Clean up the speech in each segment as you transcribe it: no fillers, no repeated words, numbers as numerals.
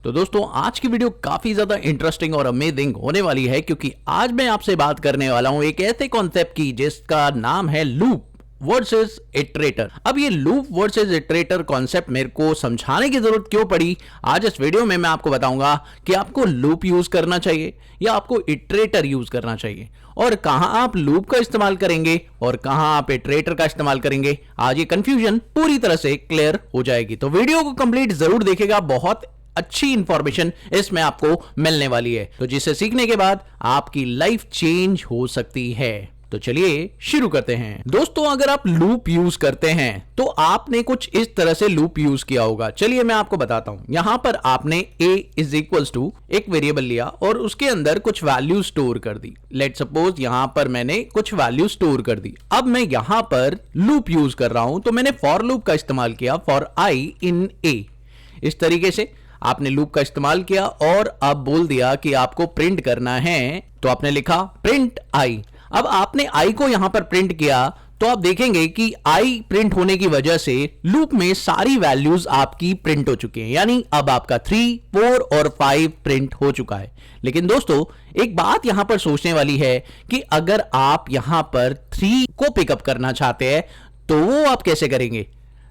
तो दोस्तों आज की वीडियो काफी ज्यादा इंटरेस्टिंग और अमेजिंग होने वाली है क्योंकि आज मैं आपसे बात करने वाला हूं एक ऐसे कॉन्सेप्ट की जिसका नाम है लूप वर्सेस इटरेटर। अब ये लूप वर्सेस इटरेटर कॉन्सेप्ट मेरे को समझाने की जरूरत क्यों पड़ी, आज इस वीडियो में मैं आपको बताऊंगा कि आपको लूप यूज करना चाहिए या आपको इटरेटर यूज करना चाहिए और कहां आप लूप का इस्तेमाल करेंगे और कहां आप इटरेटर का इस्तेमाल करेंगे। आज ये कंफ्यूजन पूरी तरह से क्लियर हो जाएगी, तो वीडियो को कंप्लीट जरूर देखेगा। बहुत अच्छी इंफॉर्मेशन इसमें आपको मिलने वाली है, तो जिसे सीखने के बाद आपकी लाइफ चेंज हो सकती है। तो चलिए शुरू करते हैं। दोस्तों अगर आप लूप यूज करते हैं तो आपने कुछ इस तरह से लूप यूज किया होगा। चलिए मैं आपको बताता हूं। यहां पर आपने a इज इक्वल्स टू एक वेरिएबल लिया और उसके अंदर कुछ वैल्यू स्टोर कर दी। लेट सपोज यहां पर मैंने कुछ वैल्यू स्टोर कर दी। अब मैं यहां पर लूप यूज कर रहा हूं, तो मैंने फॉर लूप का इस्तेमाल किया फॉर i इन a। इस तरीके से आपने लूप का इस्तेमाल किया और अब बोल दिया कि आपको प्रिंट करना है, तो आपने लिखा प्रिंट i। अब आपने i को यहां पर प्रिंट किया तो आप देखेंगे कि i प्रिंट होने की वजह से लूप में सारी वैल्यूज आपकी प्रिंट हो चुकी हैं, यानी अब आपका 3, 4 और 5 प्रिंट हो चुका है। लेकिन दोस्तों एक बात यहां पर सोचने वाली है कि अगर आप यहां पर 3 को पिकअप करना चाहते हैं तो वो आप कैसे करेंगे।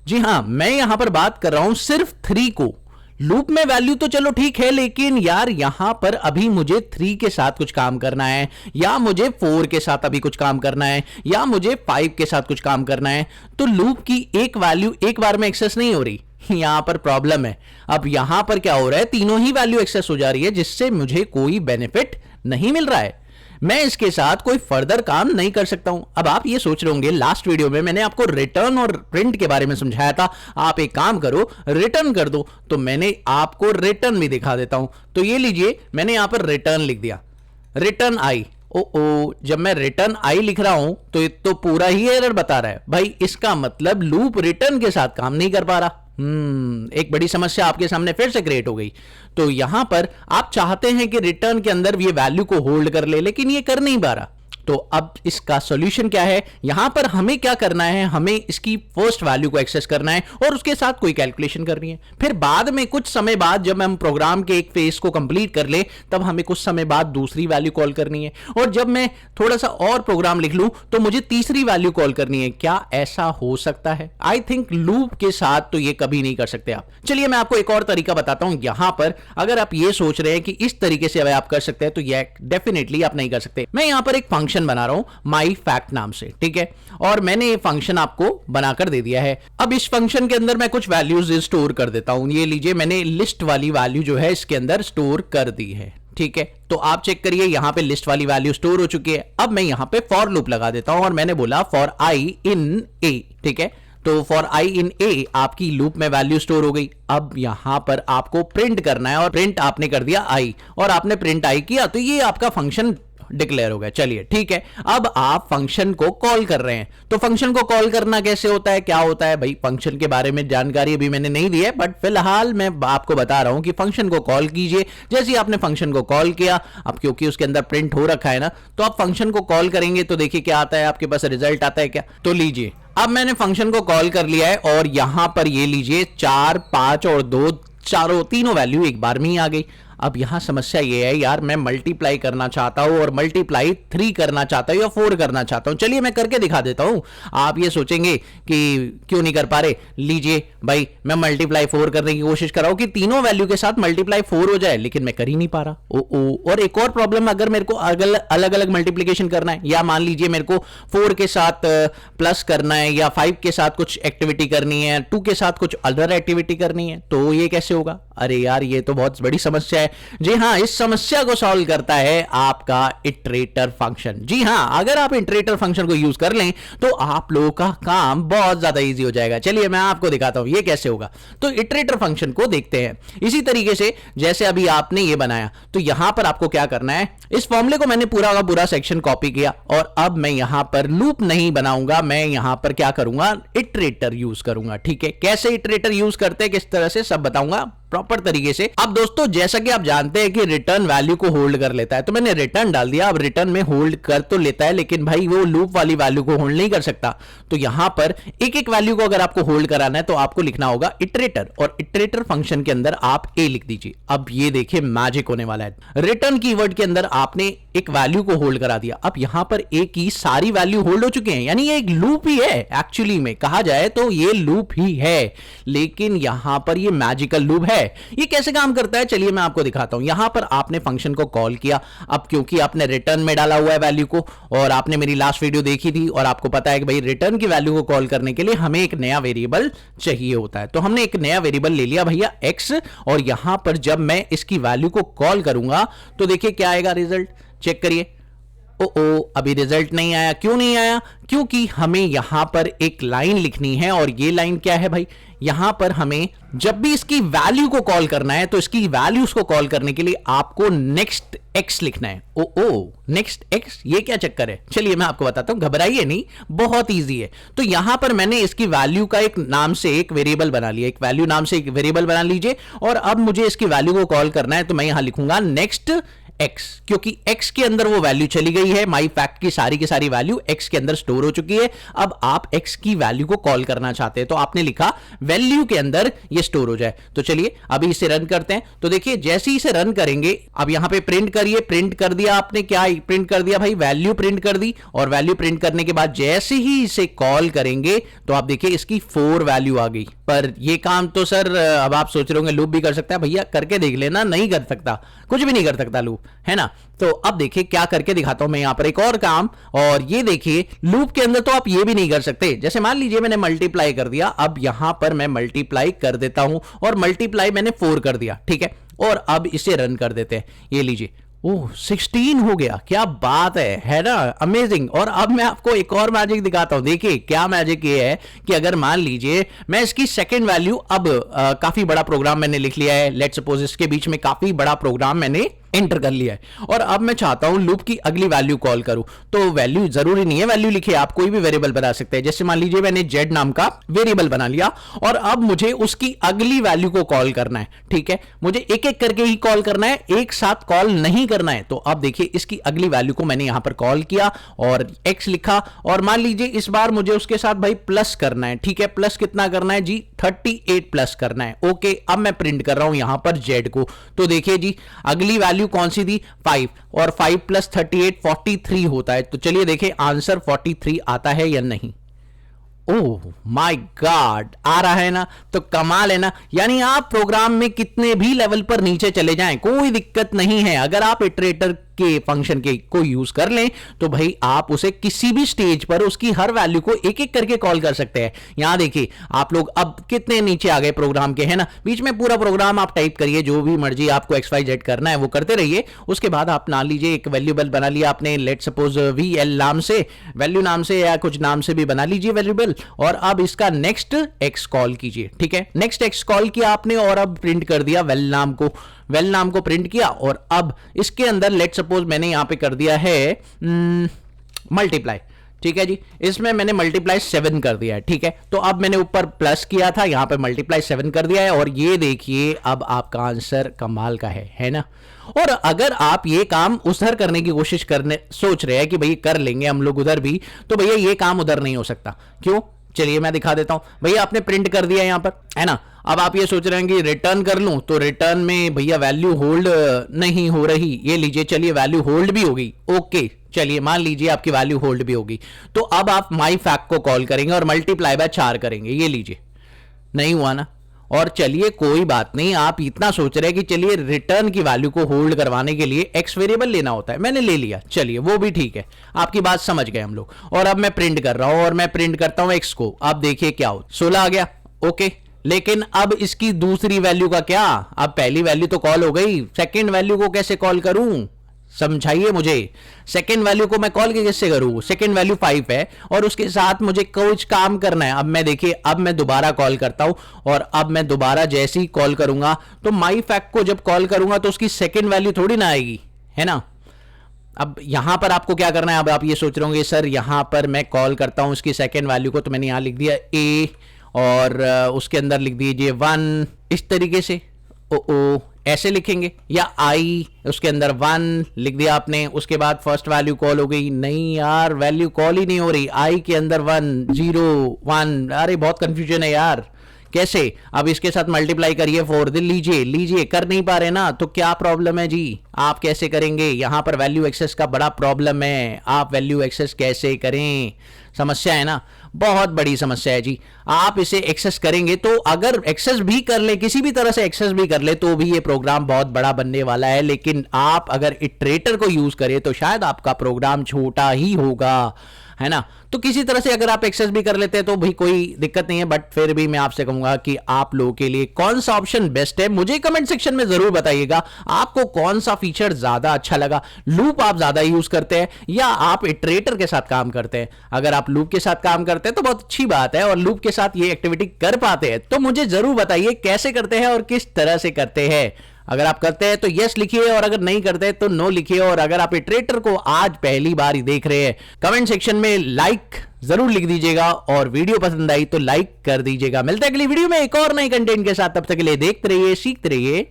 जी हां, मैं यहां पर बात कर रहा हूं सिर्फ 3 को। लूप में वैल्यू तो चलो ठीक है, लेकिन यार यहां पर अभी मुझे 3 के साथ कुछ काम करना है, या मुझे 4 के साथ अभी कुछ काम करना है, या मुझे 5 के साथ कुछ काम करना है। तो लूप की एक वैल्यू एक बार में एक्सेस नहीं हो रही, यहां पर प्रॉब्लम है। अब यहां पर क्या हो रहा है, तीनों ही वैल्यू एक्सेस हो जा रही है जिससे मुझे कोई बेनिफिट नहीं मिल रहा है। मैं इसके साथ कोई फर्दर काम नहीं कर सकता हूं। अब आप ये सोच रहे होंगे लास्ट वीडियो में मैंने आपको रिटर्न और प्रिंट के बारे में समझाया था, आप एक काम करो रिटर्न कर दो। तो मैंने आपको रिटर्न भी दिखा देता हूं। तो ये लीजिए, मैंने यहां पर रिटर्न लिख दिया, रिटर्न आई। ओ जब मैं रिटर्न आई लिख रहा हूं तो ये तो पूरा ही एरर बता रहा है भाई। इसका मतलब लूप रिटर्न के साथ काम नहीं कर पा रहा। एक बड़ी समस्या आपके सामने फिर से क्रिएट हो गई। तो यहां पर आप चाहते हैं कि रिटर्न के अंदर ये वैल्यू को होल्ड कर ले, लेकिन ये कर नहीं पा रहा। तो अब इसका सॉल्यूशन क्या है, यहां पर हमें क्या करना है, हमें इसकी फर्स्ट वैल्यू को एक्सेस करना है और उसके साथ कोई कैलकुलेशन करनी है। फिर बाद में कुछ समय बाद जब हम प्रोग्राम के एक फेज को कंप्लीट कर ले तब हमें कुछ समय बाद दूसरी वैल्यू कॉल करनी है, और जब मैं थोड़ा सा और प्रोग्राम लिख लूं तो मुझे तीसरी वैल्यू कॉल करनी है। क्या ऐसा हो सकता है? आई थिंक लूप के साथ तो ये कभी नहीं कर सकते आप। चलिए मैं आपको एक और तरीका बताता हूं। यहां पर अगर आप ये सोच रहे हैं कि इस तरीके से आप कर सकते हैं तो ये डेफिनेटली आप नहीं कर सकते। मैं यहां पर एक फंक्शन बना रहा हूं माई फैक्ट नाम से, ठीक है, और मैंने ये फंक्शन आपको बनाकर दे दिया है। अब इस फंक्शन के अंदर मैं कुछ वैल्यूज स्टोर कर देता हूं। ये लीजिए, मैंने लिस्ट वाली वैल्यू जो है इसके अंदर स्टोर कर दी है, ठीक है। तो आप चेक करिए, यहां पे लिस्ट वाली वैल्यू स्टोर हो चुकी है। अब मैं यहां पे फॉर लूप लगा देता हूं और मैंने बोला फॉर आई इन ए, ठीक है। तो फॉर आई इन ए आपकी लूप में वैल्यू स्टोर हो गई। अब यहां पर आपको प्रिंट करना है और प्रिंट आपने कर दिया आई, और आपने प्रिंट आई किया तो ये आपका फंक्शन डिक्लेयर हो गया। चलिए ठीक है, अब आप फंक्शन को कॉल कर रहे हैं। तो फंक्शन को कॉल करना कैसे होता है, क्या होता है भाई, फंक्शन के बारे में जानकारी अभी मैंने नहीं दी है, बट फिलहाल मैं आपको बता रहा हूं कि फंक्शन को कॉल कीजिए। जैसे ही आपने फंक्शन को कॉल किया, अब क्योंकि उसके अंदर प्रिंट हो रखा है ना, तो आप फंक्शन को कॉल करेंगे तो देखिए क्या आता है, आपके पास रिजल्ट आता है क्या। तो लीजिए, अब मैंने फंक्शन को कॉल कर लिया है और यहां पर ये लीजिए 4, 5 और 2 तीनों वैल्यू एक बार में ही आ गई। अब यहां समस्या ये है यार, मैं मल्टीप्लाई करना चाहता हूं और मल्टीप्लाई 3 करना चाहता हूं या 4 करना चाहता हूं। चलिए मैं करके दिखा देता हूं। आप ये सोचेंगे कि क्यों नहीं कर पा रहे, लीजिए भाई, मैं मल्टीप्लाई 4 करने की कोशिश कर रहा हूं कि तीनों वैल्यू के साथ मल्टीप्लाई 4 हो जाए, लेकिन मैं कर ही नहीं पा रहा। और एक और प्रॉब्लम, अगर मेरे को अलग अलग मल्टीप्लीकेशन करना है, या मान लीजिए मेरे को 4 के साथ प्लस करना है, या 5 के साथ कुछ एक्टिविटी करनी है, 2 के साथ कुछ अदर एक्टिविटी करनी है, तो ये कैसे होगा। अरे यार ये तो बहुत बड़ी समस्या है। जी हां, इस समस्या को सॉल्व करता है आपका इटरेटर फंक्शन। जी हां, अगर आप इटरेटर फंक्शन को यूज कर लें तो आप लोगों का काम बहुत ज्यादा इजी हो जाएगा। चलिए मैं आपको दिखाता हूं ये कैसे होगा। तो इटरेटर फंक्शन को देखते हैं। इसी तरीके से जैसे अभी आपने ये बनाया, तो यहां पर आपको क्या करना है, इस फॉर्मूले को मैंने पूरा का पूरा सेक्शन कॉपी किया और अब मैं यहां पर लूप नहीं बनाऊंगा, मैं यहां पर क्या करूंगा, इटरेटर यूज करूंगा। ठीक है, कैसे इटरेटर यूज करते हैं, किस तरह से, सब बताऊंगा प्रॉपर तरीके से। अब दोस्तों जैसा कि आप जानते हैं कि रिटर्न वैल्यू को होल्ड कर लेता है, तो मैंने रिटर्न डाल दिया। अब रिटर्न में होल्ड कर तो लेता है, लेकिन भाई वो लूप वाली वैल्यू को होल्ड नहीं कर सकता। तो यहां पर एक एक वैल्यू को अगर आपको होल्ड कराना है तो आपको लिखना होगा इटरेटर, और इटरेटर फंक्शन के अंदर आप ए लिख दीजिए। अब ये देखिए मैजिक होने वाला है। रिटर्न कीवर्ड के अंदर आपने एक वैल्यू को होल्ड करा दिया। अब यहां पर ए की सारी वैल्यू होल्ड हो चुके हैं, यानी ये एक लूप ही है। एक्चुअली में कहा जाए तो ये लूप ही है, लेकिन यहां पर ये मैजिकल लूप है। ये कैसे काम करता है चलिए मैं आपको दिखाता हूं। यहां पर आपने फंक्शन को कॉल किया। अब क्योंकि आपने रिटर्न में डाला हुआ है वैल्यू को, और आपने मेरी लास्ट वीडियो देखी थी और आपको पता है कि भाई रिटर्न की वैल्यू को कॉल करने के लिए हमें एक नया वेरिएबल चाहिए होता है। तो हमने एक नया वेरिएबल ले लिया भैया एक्स, और यहां पर जब मैं इसकी वैल्यू को कॉल करूंगा तो देखिए क्या आएगा रिजल्ट, चेक करिए। ओ अभी रिजल्ट नहीं आया। क्यों नहीं आया? क्योंकि हमें यहां पर एक लाइन लिखनी है, और ये लाइन क्या है भाई, यहां पर हमें जब भी इसकी वैल्यू को कॉल करना है तो इसकी वैल्यूज को कॉल करने के लिए आपको नेक्स्ट एक्स लिखना है। ओ नेक्स्ट एक्स, ये क्या चक्कर है चलिए मैं आपको बताता हूं, घबराइए नहीं, बहुत इजी है। तो यहां पर मैंने इसकी वैल्यू का एक नाम से एक वेरिएबल बना लिया, एक वैल्यू नाम से एक वेरिएबल बना लीजिए, और अब मुझे इसकी वैल्यू को कॉल करना है तो मैं यहां लिखूंगा नेक्स्ट एक्स, क्योंकि एक्स के अंदर वो वैल्यू चली गई है। माई फैक्ट की सारी वैल्यू एक्स के अंदर स्टोर हो चुकी है। अब आप एक्स की वैल्यू को कॉल करना चाहते हैं तो आपने लिखा वैल्यू के अंदर ये स्टोर हो जाए। तो चलिए अभी इसे रन करते हैं। तो देखिए जैसे ही इसे रन करेंगे, अब यहां पे प्रिंट करिए, प्रिंट कर दिया आपने, क्या प्रिंट कर दिया भाई, वैल्यू प्रिंट कर दी। और वैल्यू प्रिंट करने के बाद जैसे ही इसे कॉल करेंगे तो आप देखिए इसकी 4 वैल्यू आ गई। पर ये काम तो सर अब आप सोच रहे होंगे लूप भी कर सकता है, भैया करके देख लेना, नहीं कर सकता, कुछ भी नहीं कर सकता लूप, है ना। तो अब देखिए क्या करके दिखाता हूं मैं यहां पर एक और काम। और ये देखिए लूप के अंदर तो आप ये भी नहीं कर सकते। जैसे मान लीजिए मैंने मल्टीप्लाई कर दिया, अब यहां पर मैं मल्टीप्लाई कर देता हूं, और मल्टीप्लाई मैंने 4 कर दिया, ठीक है। और अब इसे रन कर देते हैं, ये लीजिए, ओह 16 हो गया, क्या बात है ना, अमेजिंग। और अब मैं आपको एक और मैजिक दिखाता हूं। देखिए क्या मैजिक ये है कि अगर मान लीजिए मैं इसकी सेकंड वैल्यू, अब काफी बड़ा प्रोग्राम मैंने लिख लिया है, लेट्स सपोज इसके बीच में काफी बड़ा प्रोग्राम मैंने एंटर कर लिया है, और अब मैं चाहता हूं लूप की अगली वैल्यू कॉल करूं। तो वैल्यू जरूरी नहीं है वैल्यू लिखे, आप कोई भी वेरिएबल बना सकते हैं। जैसे मान लीजिए मैंने जेड नाम का वेरिएबल बना लिया, और अब मुझे उसकी अगली वैल्यू को कॉल करना है, ठीक है। मुझे एक एक करके ही कॉल करना है, एक साथ कॉल नहीं करना है। तो अब देखिए इसकी अगली वैल्यू को मैंने यहां पर कॉल किया और एक्स लिखा, और मान लीजिए इस बार मुझे उसके साथ भाई प्लस करना है, ठीक है। प्लस कितना करना है जी, 38 प्लस करना है। ओके, अब मैं प्रिंट कर रहा हूं यहां पर जेड को। तो देखिए जी अगली वैल्यू कौन सी थी, 5, और 5 प्लस 38 43 होता है। तो चलिए देखिए आंसर 43 आता है या नहीं। ओह माय गॉड, आ रहा है ना, तो कमाल है ना। यानी आप प्रोग्राम में कितने भी लेवल पर नीचे चले जाएं, कोई दिक्कत नहीं है। अगर आप इटरेटर के फंक्शन के को यूज कर लें तो भाई आप उसे किसी भी स्टेज पर उसकी हर वैल्यू को एक एक करके कॉल कर सकते हैं। यहां देखिए आप लोग अब कितने नीचे आ गए प्रोग्राम के, है ना। बीच में पूरा प्रोग्राम आप टाइप करिए, जो भी मर्जी आपको XYZ करना है वो करते रहिए। उसके बाद आप मान लीजिए एक वैल्यूबल बना लिया आपने, लेट सपोज VL नाम से, वैल्यू नाम से या कुछ नाम से भी बना लीजिए वैल्यूबल, और अब इसका नेक्स्ट एक्स कॉल कीजिए, ठीक है। नेक्स्ट एक्स कॉल किया आपने, और अब प्रिंट कर दिया वेल नाम को प्रिंट किया, और अब इसके अंदर लेट सपोज मैंने यहां पे कर दिया है मल्टीप्लाई, ठीक है जी। इसमें मैंने मल्टीप्लाई 7 कर दिया है, ठीक है। तो अब मैंने ऊपर प्लस किया था, यहां पे मल्टीप्लाई 7 कर दिया है, और ये देखिए अब आपका आंसर कमाल का है ना। और अगर आप ये काम उधर करने की कोशिश करने सोच रहे हैं कि भाई कर लेंगे हम लोग उधर भी, तो भैया ये काम उधर नहीं हो सकता। क्यों, चलिए मैं दिखा देता हूं। भैया आपने प्रिंट कर दिया यहां पर, है ना। अब आप ये सोच रहे हैं कि रिटर्न कर लूं, तो रिटर्न में भैया वैल्यू होल्ड नहीं हो रही। ये लीजिए, चलिए वैल्यू होल्ड भी होगी। ओके चलिए मान लीजिए आपकी वैल्यू होल्ड भी होगी, तो अब आप माई फैक्ट को कॉल करेंगे और मल्टीप्लाई बाय 4 करेंगे। ये लीजिए, नहीं हुआ ना। और चलिए कोई बात नहीं, आप इतना सोच रहे हैं कि चलिए रिटर्न की वैल्यू को होल्ड करवाने के लिए एक्स वेरिएबल लेना होता है, मैंने ले लिया, चलिए वो भी ठीक है, आपकी बात समझ गए हम लोग। और अब मैं प्रिंट कर रहा हूं, और मैं प्रिंट करता हूं एक्स को। अब देखिए क्या हो, 16 आ गया, ओके। लेकिन अब इसकी दूसरी वैल्यू का क्या, अब पहली वैल्यू तो कॉल हो गई, सेकेंड वैल्यू को कैसे कॉल करूं, समझाइए मुझे। सेकेंड वैल्यू को मैं कॉल कैसे करूं, सेकेंड वैल्यू 5 है, और उसके साथ मुझे कुछ काम करना है। अब मैं देखिए, अब मैं दोबारा कॉल करता हूं, और अब मैं दोबारा जैसे ही कॉल करूंगा तो माई फैक्ट को जब कॉल करूंगा तो उसकी सेकेंड वैल्यू थोड़ी ना आएगी, है ना। अब यहां पर आपको क्या करना है, अब आप ये सोच रहे होंगे सर यहां पर मैं कॉल करता हूं उसकी सेकेंड वैल्यू को, तो मैंने यहां लिख दिया ए, और उसके अंदर लिख दीजिए 1, इस तरीके से। ओ ऐसे लिखेंगे, या आई उसके अंदर 1 लिख दिया आपने, उसके बाद फर्स्ट वैल्यू कॉल हो गई। नहीं यार, वैल्यू कॉल ही नहीं हो रही, आई के अंदर 1 0 1, अरे बहुत कंफ्यूजन है यार, कैसे? अब इसके साथ मल्टीप्लाई करिए 4, लीजिए लीजिए, कर नहीं पा रहे ना, तो क्या प्रॉब्लम है जी? आप कैसे करेंगे? यहां पर वैल्यू एक्सेस का बड़ा प्रॉब्लम है, आप वैल्यू एक्सेस कैसे करें? समस्या है ना, बहुत बड़ी समस्या है जी। आप इसे एक्सेस करेंगे तो, अगर एक्सेस भी कर ले, किसी भी तरह से एक्सेस भी कर ले, तो भी ये प्रोग्राम बहुत बड़ा बनने वाला है। लेकिन आप अगर इटरेटर को यूज करें तो शायद आपका प्रोग्राम छोटा ही होगा, है ना? तो किसी तरह से अगर आप एक्सेस भी कर लेते हैं तो भी कोई दिक्कत नहीं है, बट फिर भी मैं आपसे कहूंगा कि आप लोगों के लिए कौन सा ऑप्शन बेस्ट है, मुझे कमेंट सेक्शन में जरूर बताइएगा। आपको कौन सा फीचर ज्यादा अच्छा लगा? लूप आप ज्यादा यूज करते हैं या आप इटरेटर के साथ काम करते हैं? अगर आप लूप के साथ काम करते हैं तो बहुत अच्छी बात है, और लूप के साथ ये एक्टिविटी कर पाते हैं तो मुझे जरूर बताइए कैसे करते हैं और किस तरह से करते हैं। अगर आप करते हैं तो यस लिखिए, और अगर नहीं करते तो नो लिखिए। और अगर आप इटरेटर को आज पहली बार ही देख रहे हैं, कमेंट सेक्शन में लाइक जरूर लिख दीजिएगा, और वीडियो पसंद आई तो लाइक कर दीजिएगा। मिलते हैं अगली वीडियो में एक और नए कंटेंट के साथ, तब तक के लिए देखते रहिए, सीखते रहिए।